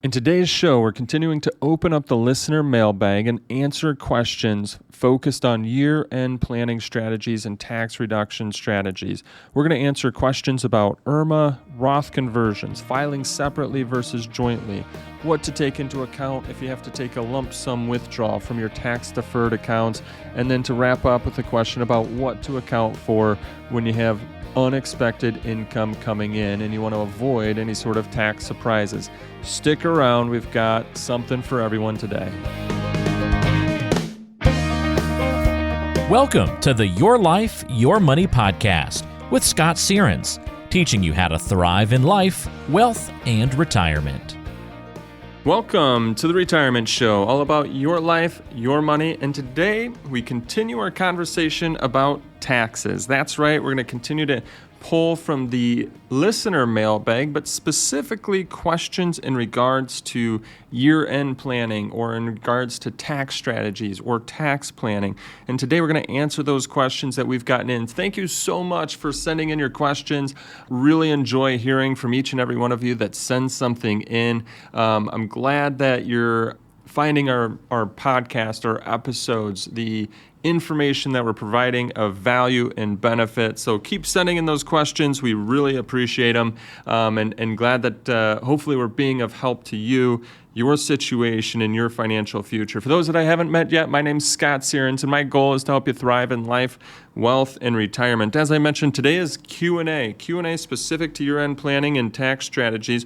In today's show, we're continuing to open up the listener mailbag and answer questions focused on year-end planning strategies and tax reduction strategies. We're going to answer questions about IRMA, Roth conversions, filing separately versus jointly, what to take into account if you have to take a lump sum withdrawal from your tax-deferred accounts, and then to wrap up with a question about what to account for when you have unexpected income coming in and you want to avoid any sort of tax surprises. Stick around, we've got something for everyone today. Welcome to the Your Life, Your Money podcast with Scott Sierens, teaching you how to thrive in life, wealth, and retirement. Welcome to the Retirement Show, all about your life, your money, and today we continue our conversation about taxes. That's right, we're going to continue to pull from the listener mailbag, but specifically questions in regards to year-end planning or in regards to tax strategies or tax planning. And today we're going to answer those questions that we've gotten in. Thank you so much for sending in your questions. Really enjoy hearing from each and every one of you that sends something in. I'm glad that you're finding our podcast, our episodes, the information that we're providing of value and benefit. So keep sending in those questions. We really appreciate them, and glad that hopefully we're being of help to you, your situation, and your financial future. For those that I haven't met yet, my name's Scott Sierens, and my goal is to help you thrive in life, wealth, and retirement. As I mentioned, today is Q&A specific to year-end planning and tax strategies.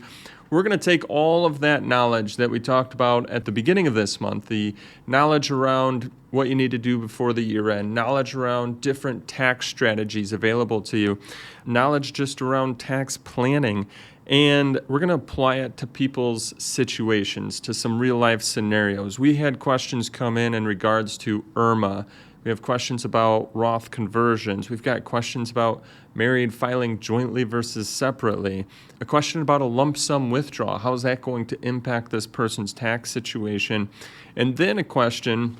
We're going to take all of that knowledge that we talked about at the beginning of this month, the knowledge around what you need to do before the year end, knowledge around different tax strategies available to you, knowledge just around tax planning, and we're going to apply it to people's situations, to some real life scenarios. We had questions come in regards to IRMA. We have questions about Roth conversions. We've got questions about married filing jointly versus separately. A question about a lump sum withdrawal. How is that going to impact this person's tax situation? And then a question,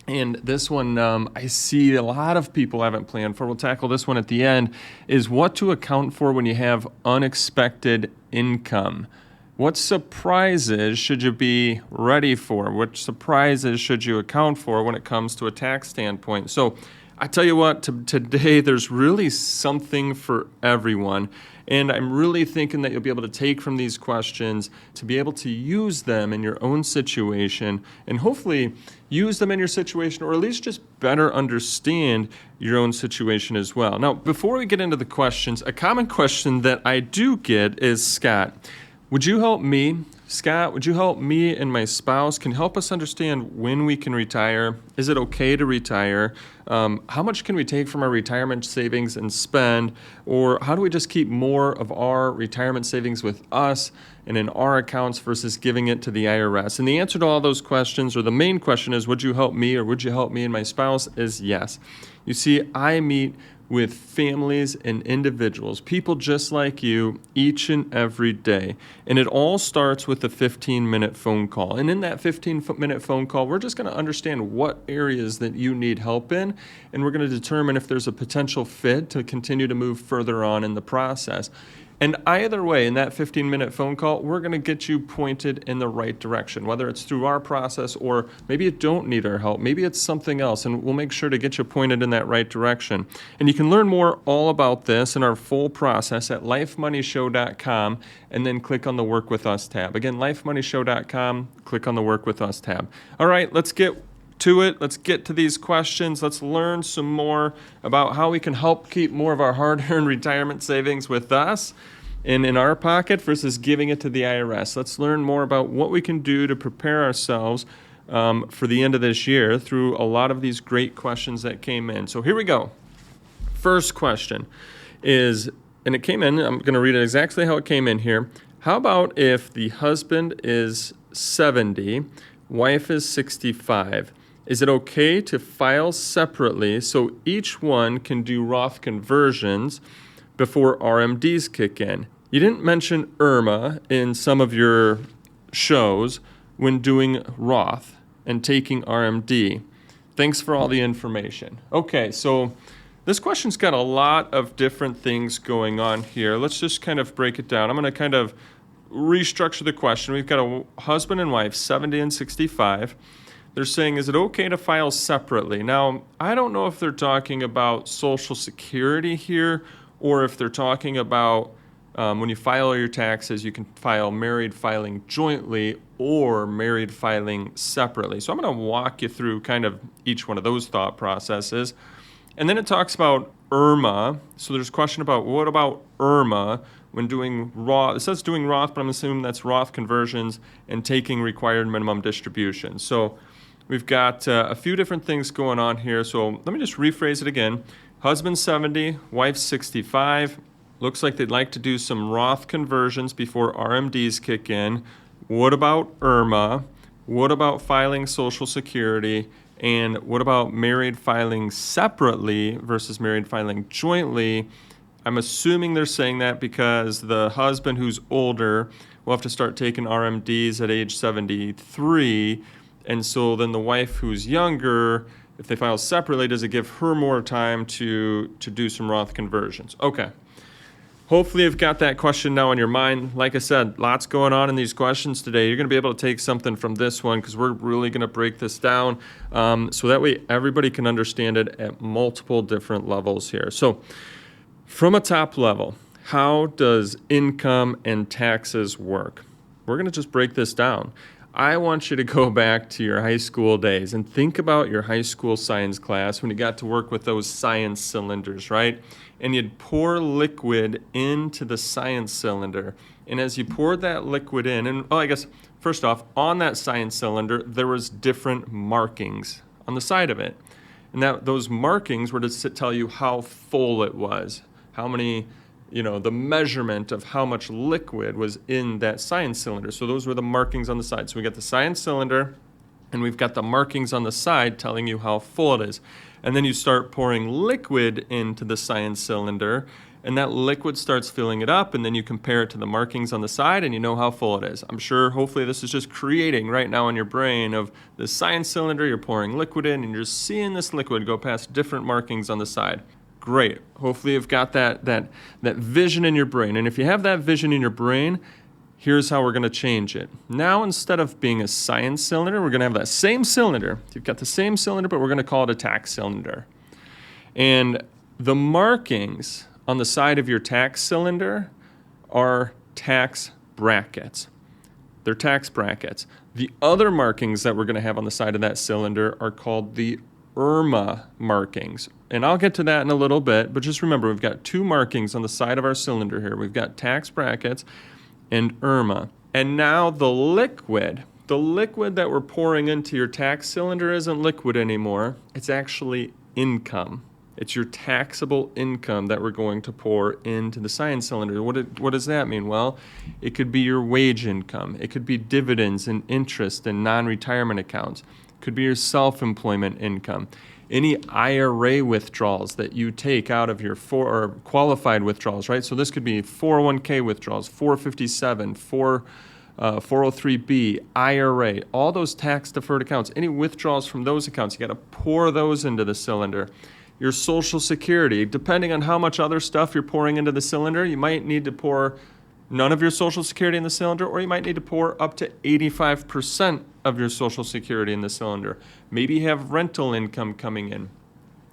and this one I see a lot of people haven't planned for. We'll tackle this one at the end, is what to account for when you have unexpected income. What surprises should you be ready for? What surprises should you account for when it comes to a tax standpoint? So I tell you what, today there's really something for everyone. And I'm really thinking that you'll be able to take from these questions to be able to use them in your own situation and hopefully use them in your situation, or at least just better understand your own situation as well. Now, before we get into the questions, a common question that I do get is, Scott, would you help me? Scott, would you help me and my spouse? Can you help us understand when we can retire? Is it okay to retire? How much can we take from our retirement savings and spend? Or how do we just keep more of our retirement savings with us and in our accounts versus giving it to the IRS? And the answer to all those questions, or the main question is, would you help me or would you help me and my spouse, is yes. You see, I meet with families and individuals, people just like you, each and every day. And it all starts with a 15-minute phone call. And in that 15-minute phone call, we're just going to understand what areas that you need help in, and we're going to determine if there's a potential fit to continue to move further on in the process. And either way, in that 15-minute phone call, we're going to get you pointed in the right direction, whether it's through our process or maybe you don't need our help. Maybe it's something else, and we'll make sure to get you pointed in that right direction. And you can learn more all about this in our full process at lifemoneyshow.com, and then click on the Work With Us tab. Again, lifemoneyshow.com, click on the Work With Us tab. All right, let's get to it. Let's get to these questions. Let's learn some more about how we can help keep more of our hard-earned retirement savings with us and in our pocket versus giving it to the IRS. Let's learn more about what we can do to prepare ourselves for the end of this year through a lot of these great questions that came in. So here we go. First question is, and it came in, I'm going to read it exactly how it came in here. How about if the husband is 70, wife is 65? Is it okay to file separately so each one can do Roth conversions before RMDs kick in? You didn't mention IRMA in some of your shows when doing Roth and taking RMD. Thanks for all the information. Okay, so this question's got a lot of different things going on here. Let's just kind of break it down. I'm going to kind of restructure the question. We've got a husband and wife, 70 and 65. They're saying, is it okay to file separately? Now, I don't know if they're talking about Social Security here, or if they're talking about when you file your taxes, you can file married filing jointly or married filing separately. So I'm going to walk you through kind of each one of those thought processes. And then it talks about IRMA. So there's a question about what about IRMA when doing Roth? It says doing Roth, but I'm assuming that's Roth conversions and taking required minimum distributions. So we've got a few different things going on here. So let me just rephrase it again. Husband 70, wife 65. Looks like they'd like to do some Roth conversions before RMDs kick in. What about IRMA? What about filing Social Security? And what about married filing separately versus married filing jointly? I'm assuming they're saying that because the husband who's older will have to start taking RMDs at age 73. And so then the wife who's younger, if they file separately, does it give her more time to do some Roth conversions? Okay. Hopefully you've got that question now in your mind. Like I said, lots going on in these questions today. You're going to be able to take something from this one because we're really going to break this down so that way everybody can understand it at multiple different levels here. So from a top level, how does income and taxes work? We're going to just break this down. I want you to go back to your high school days and think about your high school science class when you got to work with those science cylinders, right? And you'd pour liquid into the science cylinder. And as you poured that liquid in, and I guess first off, on that science cylinder, there was different markings on the side of it. And those markings were to tell you how full it was, how many, the measurement of how much liquid was in that science cylinder. So those were the markings on the side. So we got the science cylinder, and we've got the markings on the side telling you how full it is. And then you start pouring liquid into the science cylinder, and that liquid starts filling it up, and then you compare it to the markings on the side, and you know how full it is. I'm sure hopefully this is just creating right now in your brain of the science cylinder, you're pouring liquid in, and you're just seeing this liquid go past different markings on the side. Great. Hopefully you've got that vision in your brain. And if you have that vision in your brain, here's how we're going to change it. Now, instead of being a science cylinder, we're going to have that same cylinder. You've got the same cylinder, but we're going to call it a tax cylinder. And the markings on the side of your tax cylinder are tax brackets. They're tax brackets. The other markings that we're going to have on the side of that cylinder are called the IRMA markings. And I'll get to that in a little bit, but just remember, we've got two markings on the side of our cylinder here. We've got tax brackets and IRMA. And now the liquid that we're pouring into your tax cylinder isn't liquid anymore. It's actually income. It's your taxable income that we're going to pour into the science cylinder. What does that mean? Well, it could be your wage income. It could be dividends and interest and non-retirement accounts. It could be your self-employment income. Any IRA withdrawals that you take out of your or qualified withdrawals, right? So this could be 401k withdrawals, 457, 403b, IRA, all those tax-deferred accounts. Any withdrawals from those accounts, you got to pour those into the cylinder. Your Social Security, depending on how much other stuff you're pouring into the cylinder, you might need to pour none of your Social Security in the cylinder, or you might need to pour up to 85% of your Social Security in the cylinder. Maybe you have rental income coming in.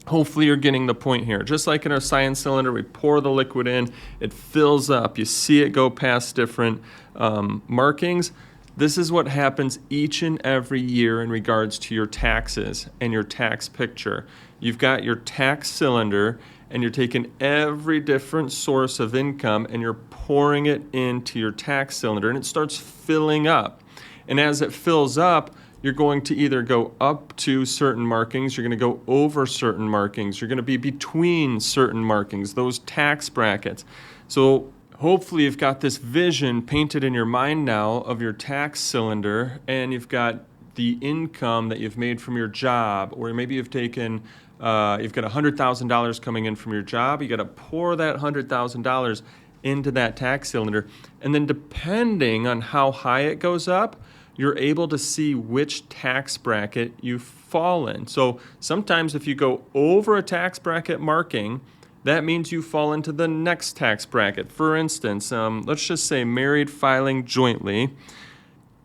Hopefully you're getting the point here. Just like in our science cylinder, we pour the liquid in, it fills up. You see it go past different markings. This is what happens each and every year in regards to your taxes and your tax picture. You've got your tax cylinder, and you're taking every different source of income and you're pouring it into your tax cylinder, and it starts filling up. And as it fills up, you're going to either go up to certain markings, you're going to go over certain markings, you're going to be between certain markings, those tax brackets. So hopefully you've got this vision painted in your mind now of your tax cylinder, and you've got the income that you've made from your job, or maybe you've taken you've got $100,000 coming in from your job. You got to pour that $100,000 into that tax cylinder. And then depending on how high it goes up, you're able to see which tax bracket you fall in. So sometimes if you go over a tax bracket marking, that means you fall into the next tax bracket. For instance, let's just say married filing jointly,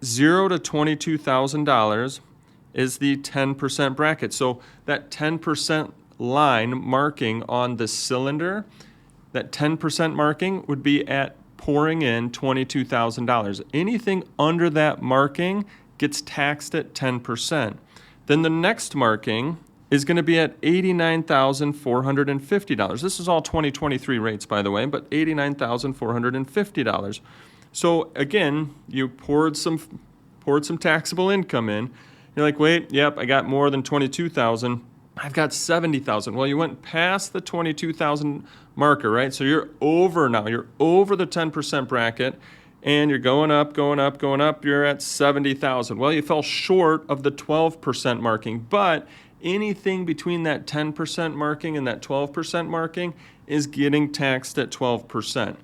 $0 to $22,000 is the 10% bracket. So that 10% line marking on the cylinder, that 10% marking would be at pouring in $22,000. Anything under that marking gets taxed at 10%. Then the next marking is going to be at $89,450. This is all 2023 rates, by the way, but $89,450. So again, you poured some taxable income in. You're like, wait, yep, I got more than 22,000. I've got 70,000. Well, you went past the 22,000 marker, right? So you're over now. You're over the 10% bracket, and you're going up, going up, going up. You're at 70,000. Well, you fell short of the 12% marking, but anything between that 10% marking and that 12% marking is getting taxed at 12%.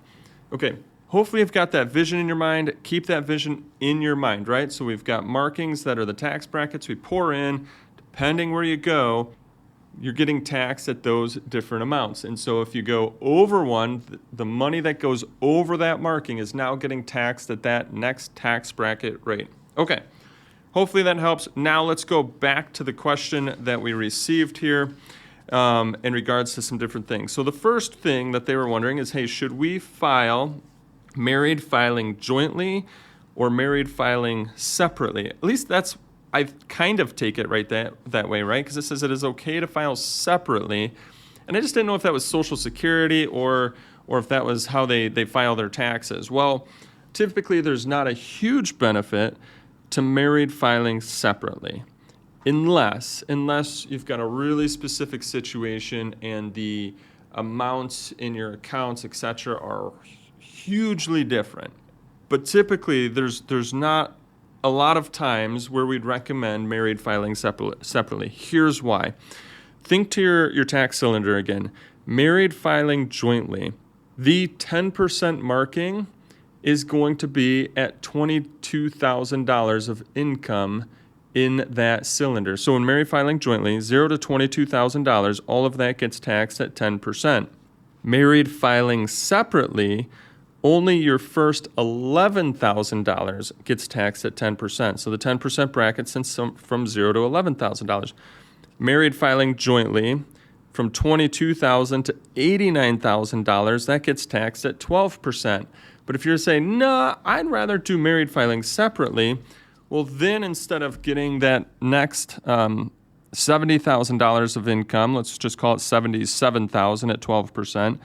Okay, hopefully you've got that vision in your mind. Keep that vision in your mind, right? So we've got markings that are the tax brackets we pour in. Depending where you go, you're getting taxed at those different amounts. And so if you go over one, the money that goes over that marking is now getting taxed at that next tax bracket rate. Okay, hopefully that helps. Now let's go back to the question that we received here in regards to some different things. So the first thing that they were wondering is, hey, should we file married filing jointly or married filing separately? At least that's I kind of take it right that way, right? Because it says it is okay to file separately. And I just didn't know if that was Social Security or if that was how they file their taxes. Well, typically there's not a huge benefit to married filing separately unless you've got a really specific situation and the amounts in your accounts, etc., are hugely different. But typically there's not a lot of times where we'd recommend married filing separately. Here's why. Think to your tax cylinder again. Married filing jointly, the 10% marking is going to be at $22,000 of income in that cylinder. So in married filing jointly, $0 to $22,000, all of that gets taxed at 10%. Married filing separately, only your first $11,000 gets taxed at 10%. So the 10% bracket since from $0 to $11,000. Married filing jointly, from $22,000 to $89,000, that gets taxed at 12%. But if you're saying, nah, I'd rather do married filing separately, well, then instead of getting that next $70,000 of income, let's just call it $77,000 at 12%,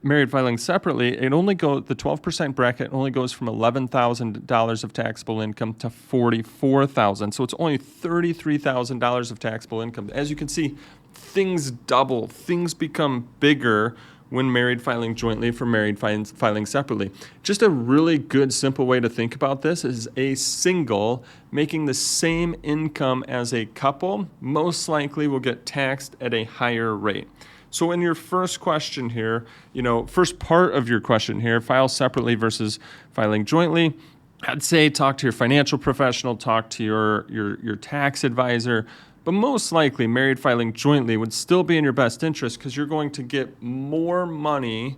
married filing separately, the 12% bracket only goes from $11,000 of taxable income to $44,000. So it's only $33,000 of taxable income. As you can see, things double. Things become bigger when married filing jointly from married filing separately. Just a really good, simple way to think about this is a single making the same income as a couple most likely will get taxed at a higher rate. So in your first question here, first part of your question here, file separately versus filing jointly, I'd say talk to your financial professional, talk to your tax advisor, but most likely married filing jointly would still be in your best interest because you're going to get more money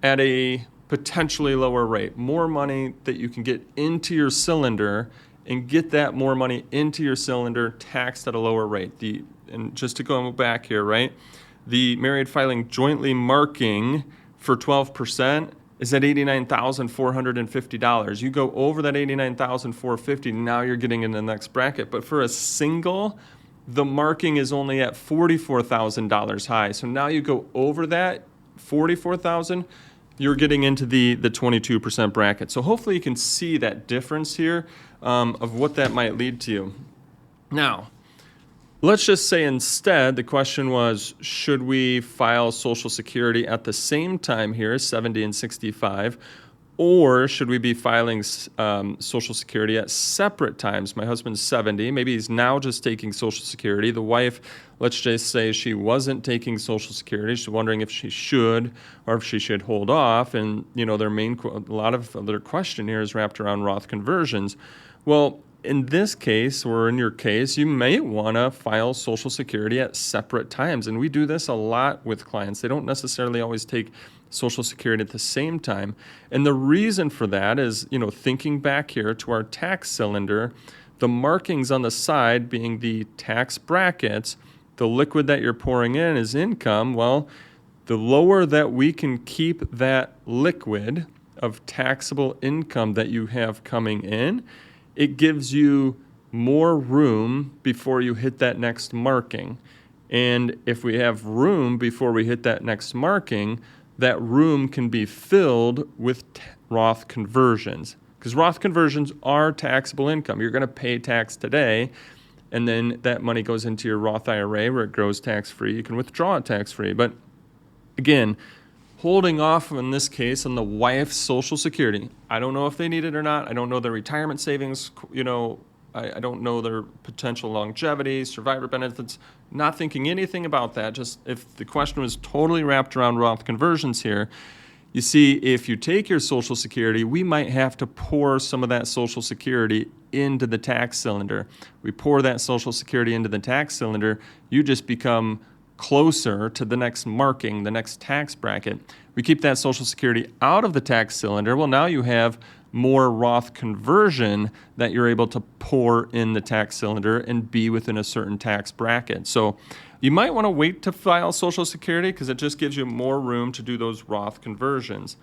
at a potentially lower rate, more money that you can get into your cylinder and get that more money into your cylinder taxed at a lower rate. And just to go back here, right? The married filing jointly marking for 12% is at $89,450. You go over that $89,450, now you're getting in the next bracket. But for a single, the marking is only at $44,000 high. So now you go over that $44,000, you're getting into the 22% bracket. So hopefully you can see that difference here of what that might lead to. Now, let's just say instead the question was, should we file Social Security at the same time here, 70 and 65, or should we be filing Social Security at separate times? My husband's 70. Maybe he's now just taking Social Security. The wife, let's just say she wasn't taking Social Security. She's wondering if she should or if she should hold off. And, a lot of their question here is wrapped around Roth conversions. Well, in this case, or in your case, you may want to file Social Security at separate times. And we do this a lot with clients. They don't necessarily always take Social Security at the same time. And the reason for that is, thinking back here to our tax cylinder, the markings on the side being the tax brackets, the liquid that you're pouring in is income. Well, the lower that we can keep that liquid of taxable income that you have coming in, it gives you more room before you hit that next marking. And if we have room before we hit that next marking, that room can be filled with Roth conversions. Because Roth conversions are taxable income. You're going to pay tax today, and then that money goes into your Roth IRA where it grows tax-free. You can withdraw it tax-free. But again, holding off in this case on the wife's Social Security. I don't know if they need it or not. I don't know their retirement savings. I don't know their potential longevity, survivor benefits. Not thinking anything about that. Just if the question was totally wrapped around Roth conversions here, you see, if you take your Social Security, we might have to pour some of that Social Security into the tax cylinder. We pour that Social Security into the tax cylinder, you just become closer to the next marking, the next tax bracket. We keep that Social Security out of the tax cylinder. Well, now you have more Roth conversion that you're able to pour in the tax cylinder and be within a certain tax bracket. So you might want to wait to file Social Security because it just gives you more room to do those Roth conversions.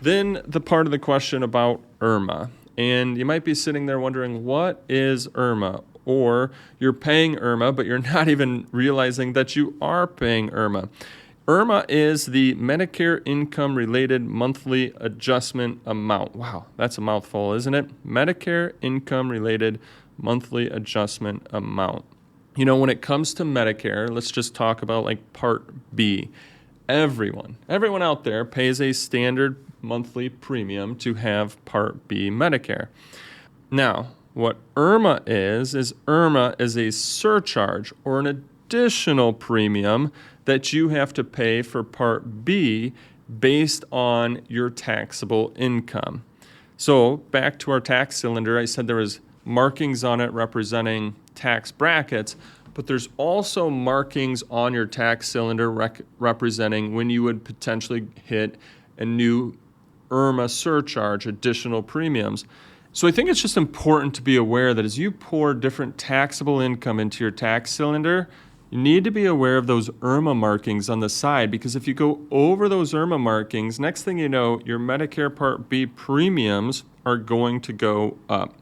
Then the part of the question about IRMA. And you might be sitting there wondering, what is IRMA? Or you're paying IRMA, but you're not even realizing that you are paying IRMA. IRMA is the Medicare Income-Related Monthly Adjustment Amount. Wow, that's a mouthful, isn't it? Medicare Income-Related Monthly Adjustment Amount. When it comes to Medicare, let's just talk about like Part B. Everyone out there pays a standard monthly premium to have Part B Medicare. Now, what IRMA is IRMA is a surcharge or an additional premium that you have to pay for Part B based on your taxable income. So back to our tax cylinder, I said there was markings on it representing tax brackets, but there's also markings on your tax cylinder representing when you would potentially hit a new IRMA surcharge, additional premiums. So I think it's just important to be aware that as you pour different taxable income into your tax cylinder, you need to be aware of those IRMA markings on the side, because if you go over those IRMA markings, next thing you know, your Medicare Part B premiums are going to go up.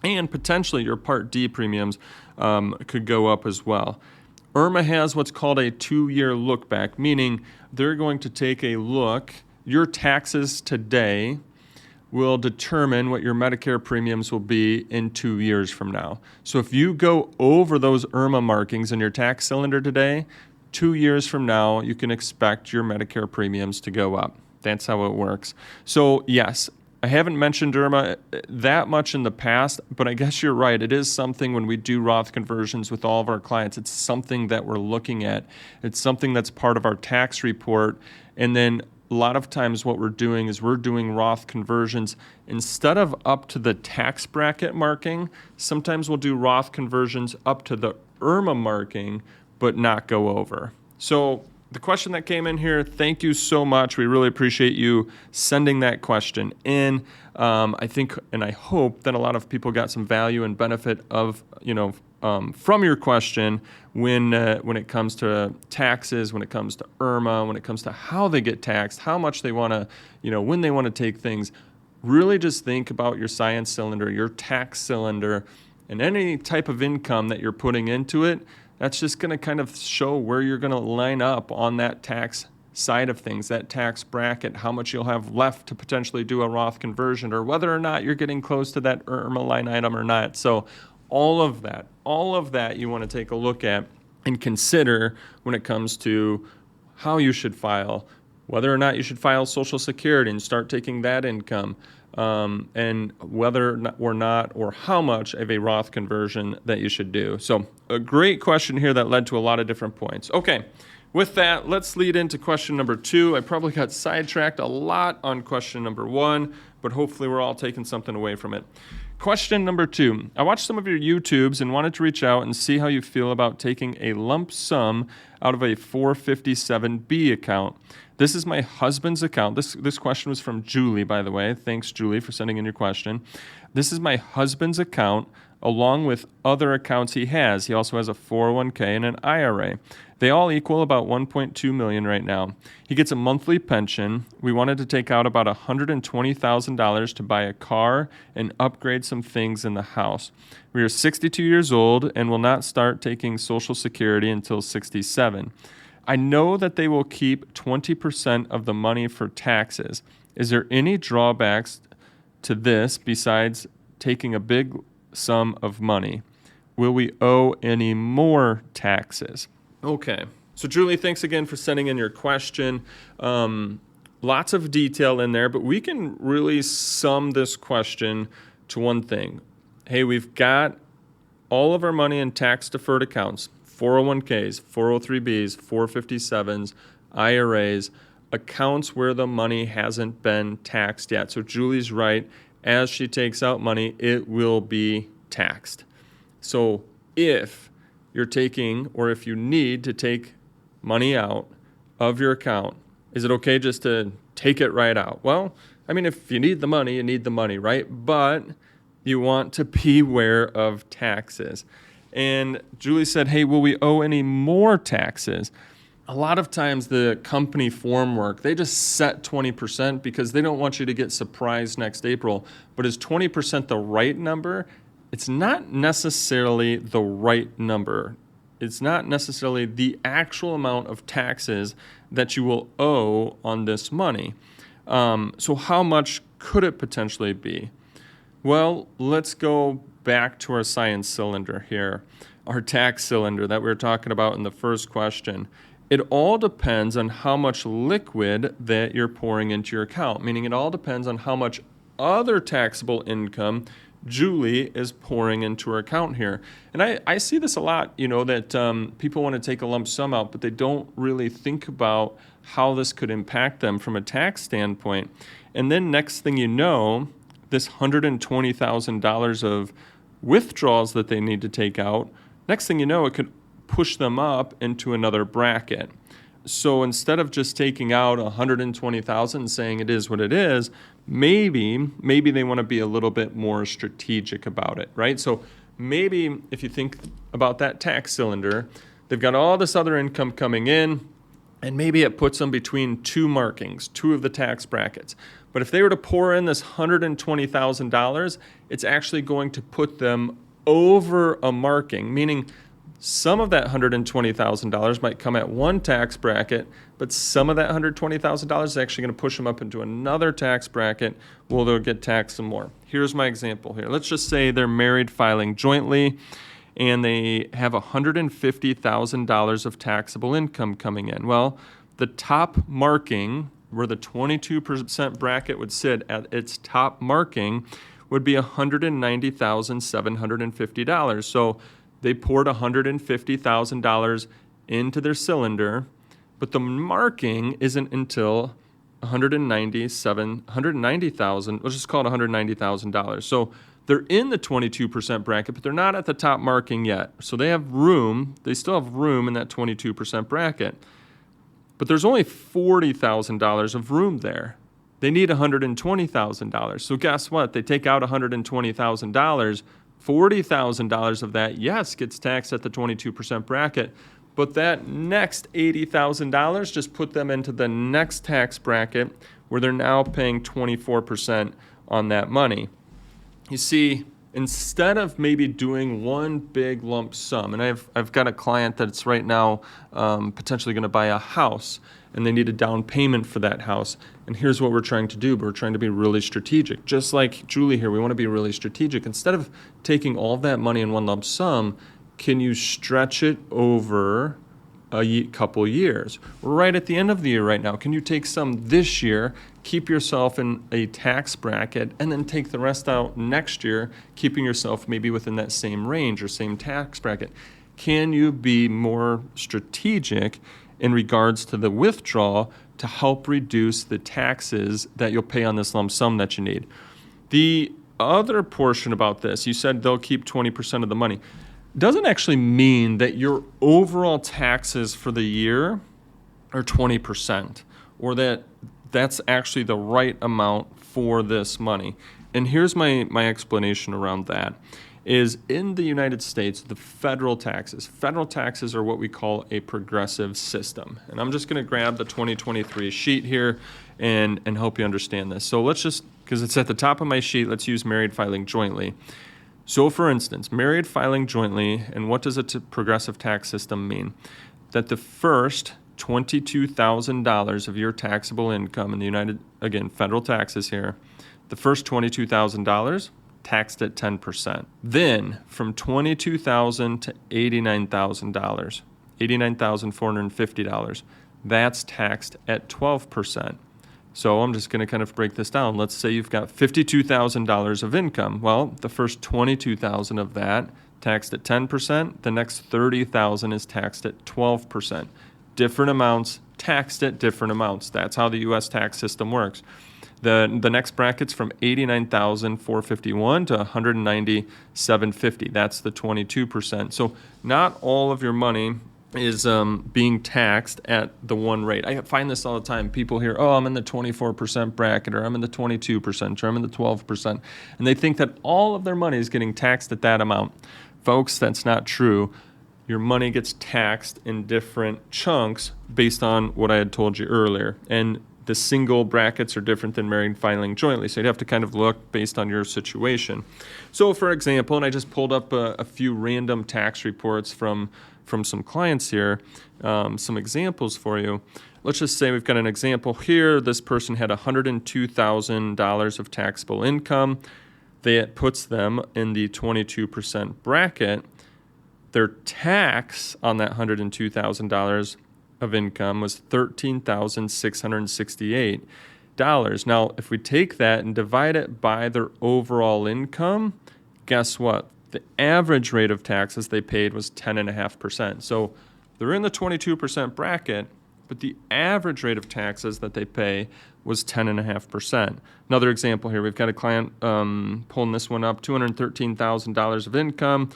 And potentially your Part D premiums could go up as well. IRMA has what's called a 2-year look back, meaning they're going to take a look. Your taxes today will determine what your Medicare premiums will be in 2 years from now. So if you go over those IRMA markings in your tax cylinder today, 2 years from now, you can expect your Medicare premiums to go up. That's how it works. So yes, I haven't mentioned IRMA that much in the past, but I guess you're right. It is something when we do Roth conversions with all of our clients, it's something that we're looking at. It's something that's part of our tax report. And then a lot of times what we're doing is we're doing Roth conversions instead of up to the tax bracket marking. Sometimes we'll do Roth conversions up to the IRMA marking, but not go over. So the question that came in here, thank you so much. We really appreciate you sending that question in. I think and I hope that a lot of people got some value and benefit of, from your question when it comes to taxes, when it comes to IRMA, when it comes to how they get taxed, how much they want to, when they want to take things. Really just think about your science cylinder, your tax cylinder, and any type of income that you're putting into it. That's just going to kind of show where you're going to line up on that tax side of things, that tax bracket, how much you'll have left to potentially do a Roth conversion, or whether or not you're getting close to that IRMA line item or not. So all of that you want to take a look at and consider when it comes to how you should file, whether or not you should file Social Security and start taking that income, and whether or not or how much of a Roth conversion that you should do. So a great question here that led to a lot of different points. Okay, with that, let's lead into question number 2. I probably got sidetracked a lot on question number 1, but hopefully we're all taking something away from it. Question number 2. I watched some of your YouTubes and wanted to reach out and see how you feel about taking a lump sum out of a 457B account. This is my husband's account. This question was from Julie, by the way. Thanks, Julie, for sending in your question. This is my husband's account along with other accounts he has. He also has a 401k and an IRA. They all equal about $1.2 million right now. He gets a monthly pension. We wanted to take out about $120,000 to buy a car and upgrade some things in the house. We are 62 years old and will not start taking Social Security until 67. I know that they will keep 20% of the money for taxes. Is there any drawbacks to this besides taking a big sum of money? Will we owe any more taxes? Okay. So Julie, thanks again for sending in your question. Lots of detail in there, but we can really sum this question to one thing. Hey, we've got all of our money in tax-deferred accounts, 401ks, 403bs, 457s, IRAs, accounts where the money hasn't been taxed yet. So Julie's right. As she takes out money, it will be taxed. So if you're taking, or if you need to take money out of your account, is it okay just to take it right out? Well, I mean, if you need the money, you need the money, right? But you want to beware of taxes. And Julie said, hey, will we owe any more taxes? A lot of times the company form work, they just set 20% because they don't want you to get surprised next April. But is 20% the right number? It's not necessarily the right number. It's not necessarily the actual amount of taxes that you will owe on this money. So how much could it potentially be? Well, let's go back to our science cylinder here, our tax cylinder that we were talking about in the first question. It all depends on how much liquid that you're pouring into your account, meaning it all depends on how much other taxable income Julie is pouring into her account here. And I see this a lot, that people want to take a lump sum out, but they don't really think about how this could impact them from a tax standpoint. And then next thing you know, this $120,000 of withdrawals that they need to take out, next thing you know, it could push them up into another bracket. So instead of just taking out $120,000 and saying it is what it is, maybe they want to be a little bit more strategic about it, right? So maybe if you think about that tax cylinder, they've got all this other income coming in, and maybe it puts them between two markings, two of the tax brackets. But if they were to pour in this $120,000, it's actually going to put them over a marking, meaning some of that $120,000 might come at one tax bracket, but some of that $120,000 is actually going to push them up into another tax bracket where they'll get taxed some more. Here's my example here. Let's just say they're married filing jointly and they have $150,000 of taxable income coming in. Well, the top marking, where the 22% bracket would sit at its top marking, would be $190,750. So they poured $150,000 into their cylinder, but the marking isn't until $190,000. Let's just call it $190,000. So they're in the 22% bracket, but they're not at the top marking yet. So they have room. They still have room in that 22% bracket. But there's only $40,000 of room there. They need $120,000. So guess what? They take out $120,000. $40,000 of that, yes, gets taxed at the 22% bracket. But that next $80,000 just put them into the next tax bracket where they're now paying 24% on that money. You see, instead of maybe doing one big lump sum, and I've got a client that's right now potentially going to buy a house, and they need a down payment for that house. And here's what we're trying to do. We're trying to be really strategic. Just like Julie here, we want to be really strategic. Instead of taking all that money in one lump sum, can you stretch it over a couple years? We're right at the end of the year right now. Can you take some this year, keep yourself in a tax bracket, and then take the rest out next year, keeping yourself maybe within that same range or same tax bracket? Can you be more strategic in regards to the withdrawal to help reduce the taxes that you'll pay on this lump sum that you need? The other portion about this, you said they'll keep 20% of the money, doesn't actually mean that your overall taxes for the year are 20%, or that that's actually the right amount for this money. And here's my explanation around that. Is in the United States, the federal taxes are what we call a progressive system. And I'm just going to grab the 2023 sheet here and help you understand this. So let's just, because it's at the top of my sheet, let's use married filing jointly. So for instance, married filing jointly, and what does a progressive tax system mean? That the first $22,000 of your taxable income in the federal taxes here, the first $22,000 taxed at 10%. Then from $22,000 to $89,000, $89,450, that's taxed at 12%. So I'm just going to kind of break this down. Let's say you've got $52,000 of income. Well, the first $22,000 of that taxed at 10%. The next $30,000 is taxed at 12%. Different amounts taxed at different amounts. That's how the U.S. tax system works. The next bracket's from $89,451 to $190,750. That's the 22%. So not all of your money is being taxed at the one rate. I find this all the time. People hear, oh, I'm in the 24% bracket, or I'm in the 22%, or I'm in the 12%. And they think that all of their money is getting taxed at that amount. Folks, that's not true. Your money gets taxed in different chunks based on what I had told you earlier. And the single brackets are different than married filing jointly. So you'd have to kind of look based on your situation. So for example, and I just pulled up a few random tax reports from some clients here, some examples for you. Let's just say we've got an example here. This person had $102,000 of taxable income. That puts them in the 22% bracket. Their tax on that $102,000 of income was $13,668. Now, if we take that and divide it by their overall income, guess what? The average rate of taxes they paid was 10.5%. So they're in the 22% bracket, but the average rate of taxes that they pay was 10.5%. Another example here, we've got a client pulling this one up, $213,000 of income.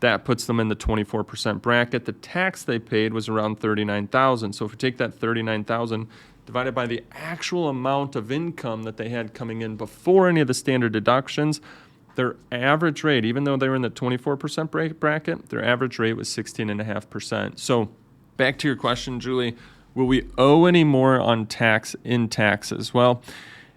That puts them in the 24% bracket. The tax they paid was around $39,000. So if we take that $39,000 divided by the actual amount of income that they had coming in before any of the standard deductions, their average rate, even though they were in the 24% bracket, their average rate was 16.5%. So back to your question, Julie, will we owe any more on taxes? Well,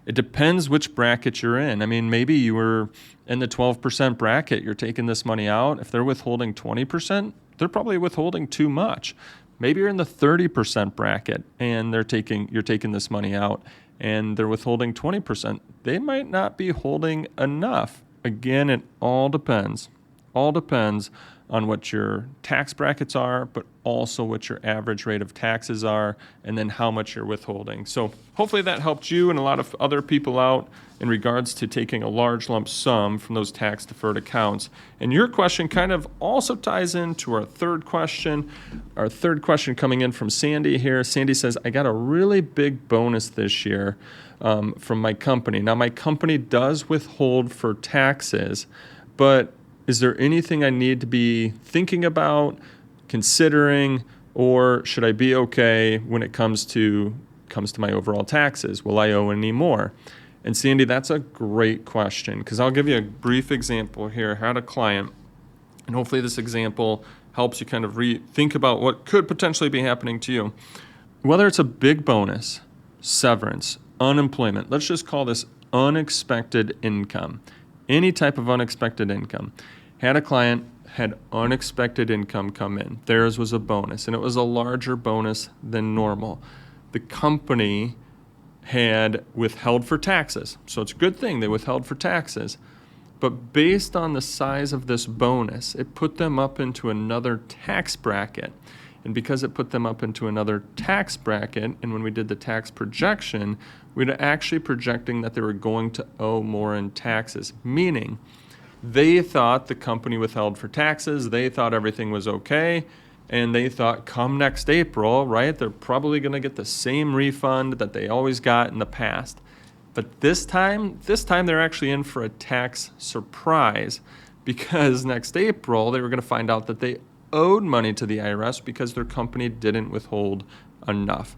it depends which bracket you're in. I mean, maybe you were in the 12% bracket, you're taking this money out. If they're withholding 20%, they're probably withholding too much. Maybe you're in the 30% bracket and you're taking this money out and they're withholding 20%. They might not be holding enough. Again, it all depends. All depends on what your tax brackets are, but also what your average rate of taxes are, and then how much you're withholding. So hopefully that helped you and a lot of other people out in regards to taking a large lump sum from those tax-deferred accounts. And your question kind of also ties into our third question. Our third question coming in from Sandy here. Sandy says, I got a really big bonus this year from my company. Now, my company does withhold for taxes, but is there anything I need to be thinking about, considering, or should I be okay when it comes to my overall taxes? Will I owe any more? And Sandy, that's a great question, because I'll give you a brief example here. I had a client, and hopefully this example helps you kind of think about what could potentially be happening to you. Whether it's a big bonus, severance, unemployment, let's just call this unexpected income. Any type of unexpected income. Had a client, had unexpected income come in. Theirs was a bonus, and it was a larger bonus than normal. The company had withheld for taxes, so it's a good thing they withheld for taxes. But based on the size of this bonus, it put them up into another tax bracket. And because it put them up into another tax bracket, and when we did the tax projection, we were actually projecting that they were going to owe more in taxes, meaning they thought the company withheld for taxes, they thought everything was okay, and they thought come next April, right, they're probably going to get the same refund that they always got in the past. But this time they're actually in for a tax surprise, because next April they were going to find out that they owed money to the IRS because their company didn't withhold enough.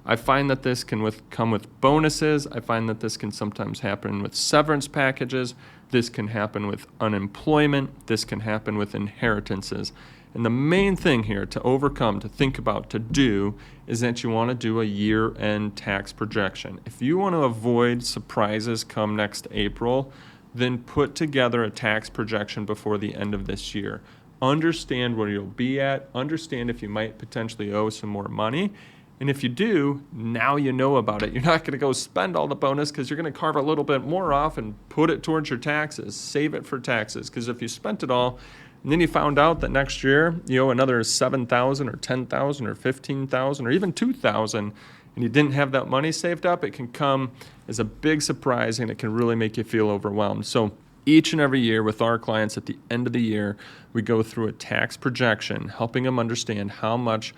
I find that this can come with bonuses. I find that this can sometimes happen with severance packages. This can happen with unemployment. This can happen with inheritances. And the main thing here to overcome, to think about, to do, is that you want to do a year-end tax projection. If you want to avoid surprises come next April, then put together a tax projection before the end of this year. Understand where you'll be at. Understand if you might potentially owe some more money. And if you do, now you know about it. You're not going to go spend all the bonus, because you're going to carve a little bit more off and put it towards your taxes. Save it for taxes, because if you spent it all and then you found out that next year you owe another $7,000 or $10,000 or $15,000 or even $2,000, and you didn't have that money saved up, it can come as a big surprise, and it can really make you feel overwhelmed. So each and every year with our clients, at the end of the year, we go through a tax projection, helping them understand how much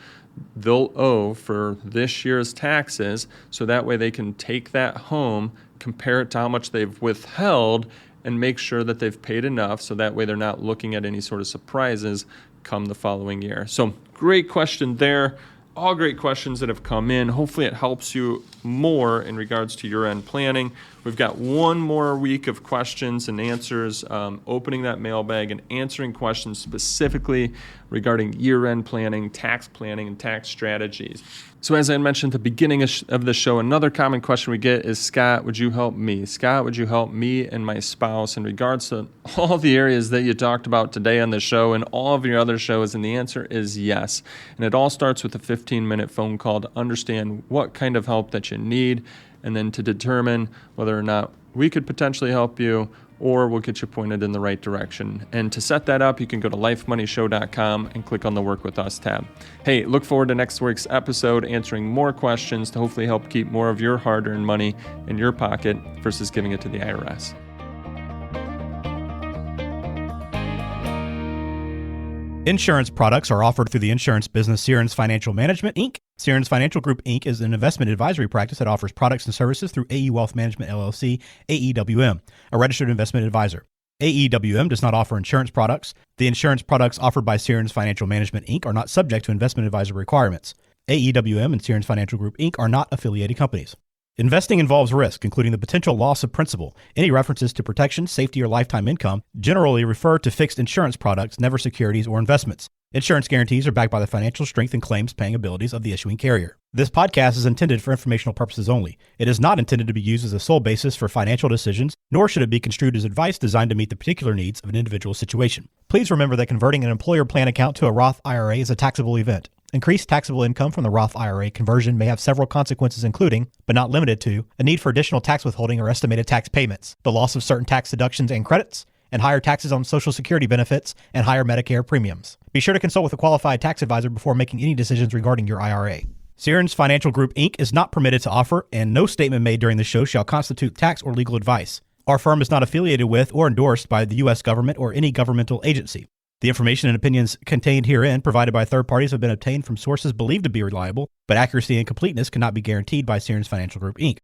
they'll owe for this year's taxes, so that way they can take that home, compare it to how much they've withheld, and make sure that they've paid enough, so that way they're not looking at any sort of surprises come the following year. So great question there. All great questions that have come in. Hopefully it helps you more in regards to year-end planning. We've got one more week of questions and answers, opening that mailbag and answering questions specifically regarding year-end planning, and tax strategies. So as I mentioned at the beginning of the show, another common question we get is, Scott, would you help me? Scott, would you help me and my spouse in regards to all the areas that you talked about today on the show and all of your other shows? And the answer is yes. And it all starts with a 15-minute phone call to understand what kind of help that you need, and then to determine whether or not we could potentially help you, or we'll get you pointed in the right direction. And to set that up, you can go to lifemoneyshow.com and click on the Work With Us tab. Hey, look forward to next week's episode, answering more questions to hopefully help keep more of your hard-earned money in your pocket versus giving it to the IRS. Insurance products are offered through the insurance business Sierens Financial Management, Inc. Sierens Financial Group, Inc. is an investment advisory practice that offers products and services through AE Wealth Management, LLC, AEWM, a registered investment advisor. AEWM does not offer insurance products. The insurance products offered by Sierens Financial Management, Inc. are not subject to investment advisor requirements. AEWM and Sierens Financial Group, Inc. are not affiliated companies. Investing involves risk, including the potential loss of principal. Any references to protection, safety, or lifetime income generally refer to fixed insurance products, never securities or investments. Insurance guarantees are backed by the financial strength and claims-paying abilities of the issuing carrier. This podcast is intended for informational purposes only. It is not intended to be used as a sole basis for financial decisions, nor should it be construed as advice designed to meet the particular needs of an individual situation. Please remember that converting an employer plan account to a Roth IRA is a taxable event. Increased taxable income from the Roth IRA conversion may have several consequences, including, but not limited to, a need for additional tax withholding or estimated tax payments, the loss of certain tax deductions and credits, and higher taxes on Social Security benefits and higher Medicare premiums. Be sure to consult with a qualified tax advisor before making any decisions regarding your IRA. Sierens Financial Group, Inc. is not permitted to offer, and no statement made during the show shall constitute tax or legal advice. Our firm is not affiliated with or endorsed by the U.S. government or any governmental agency. The information and opinions contained herein provided by third parties have been obtained from sources believed to be reliable, but accuracy and completeness cannot be guaranteed by Sierens Financial Group, Inc.